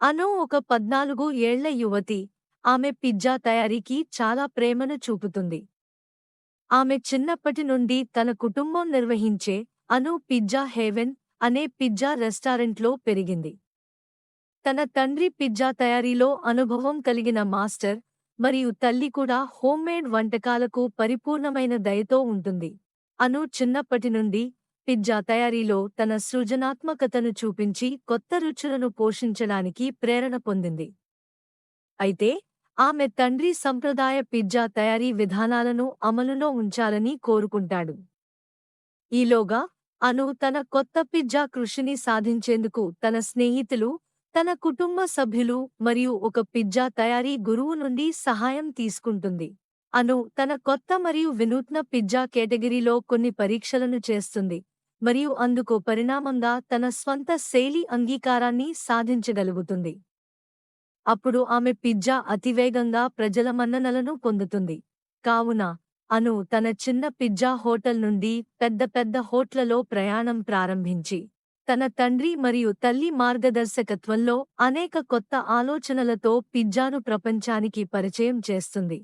అను ఒక 14 ఏళ్ల యువతి. ఆమె పిజ్జా తయారీకి చాలా ప్రేమను చూపుతుంది. ఆమె చిన్నప్పటి నుండి తన కుటుంబం నిర్వహించే అను పిజ్జా హేవెన్ అనే పిజ్జా రెస్టారెంట్లో పెరిగింది. తన తండ్రి పిజ్జా తయారీలో అనుభవం కలిగిన మాస్టర్, మరియు తల్లి కూడా హోమ్మేడ్ వంటకాలకు పరిపూర్ణమైన దయతో ఉంటుంది. అను చిన్నప్పటి నుండి పిజ్జా తయారీలో తన సృజనాత్మకతను చూపించి కొత్త రుచులను పోషించడానికి ప్రేరణ పొందింది. అయితే, ఆమె తండ్రి సంప్రదాయ పిజ్జా తయారీ విధానాలను అమలులో ఉంచాలని కోరుకుంటాడు. ఈలోగా, అను తన కొత్త పిజ్జా కృషిని సాధించేందుకు తన స్నేహితులు, తన కుటుంబ సభ్యులు మరియు ఒక పిజ్జా తయారీ గురువు నుండి సహాయం తీసుకుంటుంది. అను తన కొత్త మరియు వినూత్న పిజ్జా కేటగిరీలో కొన్ని పరీక్షలను చేస్తుంది, మరియు అందుకు పరిణామంగా తన స్వంత శైలి అంగీకారాన్ని సాధించగలుగుతుంది. అప్పుడు ఆమె పిజ్జా అతివేగంగా ప్రజల మన్ననలను పొందుతుంది. కావున, అను తన చిన్న పిజ్జా హోటల్ నుండి పెద్ద పెద్ద హోట్లలో ప్రయాణం ప్రారంభించి, తన తండ్రి మరియు తల్లి మార్గదర్శకత్వంలో అనేక కొత్త ఆలోచనలతో పిజ్జాను ప్రపంచానికి పరిచయం చేస్తుంది.